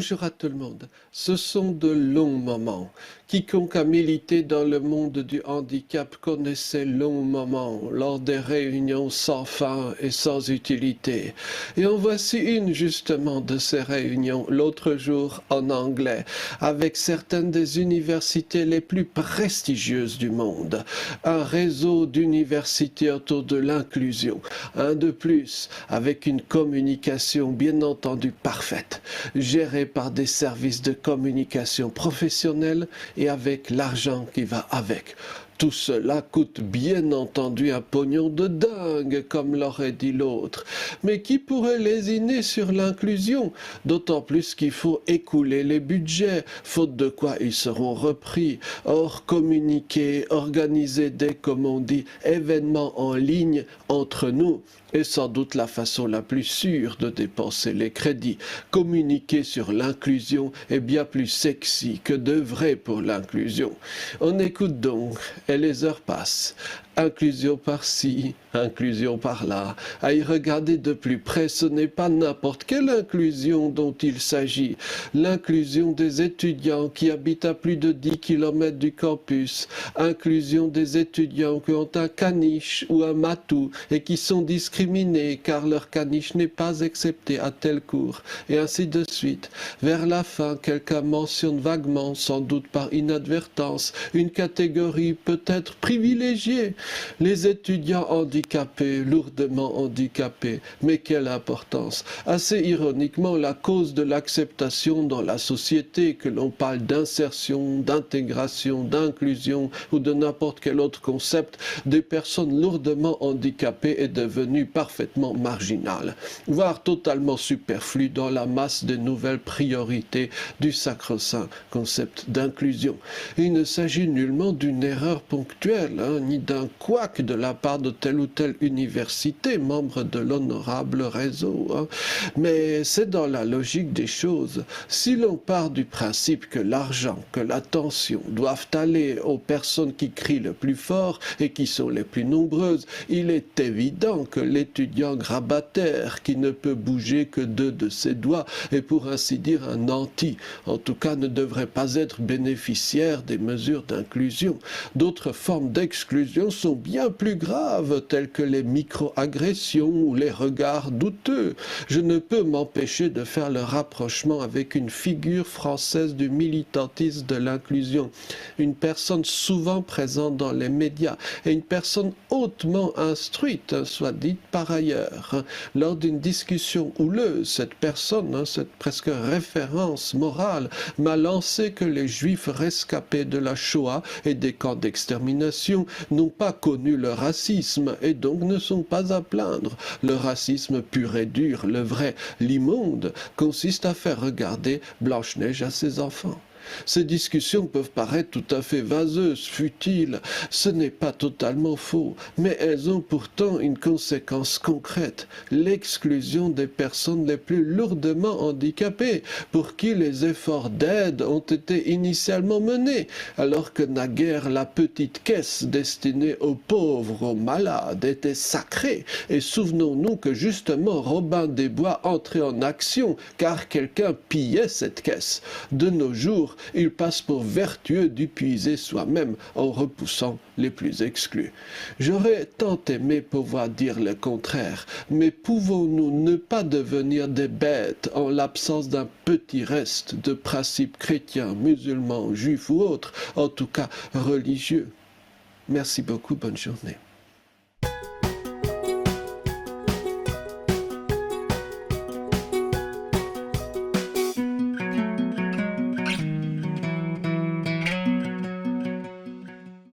Bonjour à tout le monde. Ce sont de longs moments. Quiconque a milité dans le monde du handicap connaît ces longs moments lors des réunions sans fin et sans utilité. Et en voici une justement de ces réunions l'autre jour en anglais avec certaines des universités les plus prestigieuses du monde. Un réseau d'universités autour de l'inclusion. Un de plus avec une communication bien entendu parfaite, gérée par des services de communication professionnels et avec l'argent qui va avec. Tout cela coûte bien entendu un pognon de dingue, comme l'aurait dit l'autre. Mais qui pourrait lésiner sur l'inclusion? D'autant plus qu'il faut écouler les budgets, faute de quoi ils seront repris. Or, communiquer, organiser des, comme on dit, événements en ligne entre nous est sans doute la façon la plus sûre de dépenser les crédits. Communiquer sur l'inclusion est bien plus sexy que d'œuvrer pour l'inclusion. On écoute donc, et les heures passent. Inclusion par-ci, inclusion par-là. À y regarder de plus près, ce n'est pas n'importe quelle inclusion dont il s'agit. L'inclusion des étudiants qui habitent à plus de 10 km du campus. Inclusion des étudiants qui ont un caniche ou un matou et qui sont discriminés car leur caniche n'est pas accepté à tel cours. Et ainsi de suite. Vers la fin, quelqu'un mentionne vaguement, sans doute par inadvertance, une catégorie peut-être privilégiée. Les étudiants handicapés, lourdement handicapés, mais quelle importance! Assez ironiquement, la cause de l'acceptation dans la société, que l'on parle d'insertion, d'intégration, d'inclusion ou de n'importe quel autre concept, des personnes lourdement handicapées est devenue parfaitement marginale, voire totalement superflue dans la masse des nouvelles priorités du sacro-saint concept d'inclusion. Il ne s'agit nullement d'une erreur ponctuelle, ni d'un couac de la part de telle ou telle université, membre de l'honorable réseau. Mais c'est dans la logique des choses. Si l'on part du principe que l'argent, que l'attention doivent aller aux personnes qui crient le plus fort et qui sont les plus nombreuses, il est évident que l'étudiant grabataire qui ne peut bouger que deux de ses doigts est pour ainsi dire un nanti, en tout cas ne devrait pas être bénéficiaire des mesures d'inclusion. D'autres formes d'exclusion sont bien plus graves, telles que les micro-agressions ou les regards douteux. Je ne peux m'empêcher de faire le rapprochement avec une figure française du militantisme de l'inclusion, une personne souvent présente dans les médias et une personne hautement instruite, soit dite par ailleurs. Lors d'une discussion houleuse, cette personne, cette presque référence morale, m'a lancé que les juifs rescapés de la Shoah et des camps d'extermination n'ont pas connu le racisme et donc ne sont pas à plaindre. Le racisme pur et dur, le vrai, l'immonde, consiste à faire regarder Blanche-Neige à ses enfants. Ces discussions peuvent paraître tout à fait vaseuses, futiles. Ce n'est pas totalement faux, mais elles ont pourtant une conséquence concrète, l'exclusion des personnes les plus lourdement handicapées, pour qui les efforts d'aide ont été initialement menés, alors que naguère la petite caisse destinée aux pauvres, aux malades, était sacrée. Et souvenons-nous que justement Robin des Bois entrait en action, car quelqu'un pillait cette caisse. De nos jours, il passe pour vertueux d'y puiser soi-même en repoussant les plus exclus. J'aurais tant aimé pouvoir dire le contraire, mais pouvons-nous ne pas devenir des bêtes en l'absence d'un petit reste de principes chrétiens, musulmans, juifs ou autres, en tout cas religieux? Merci beaucoup, bonne journée.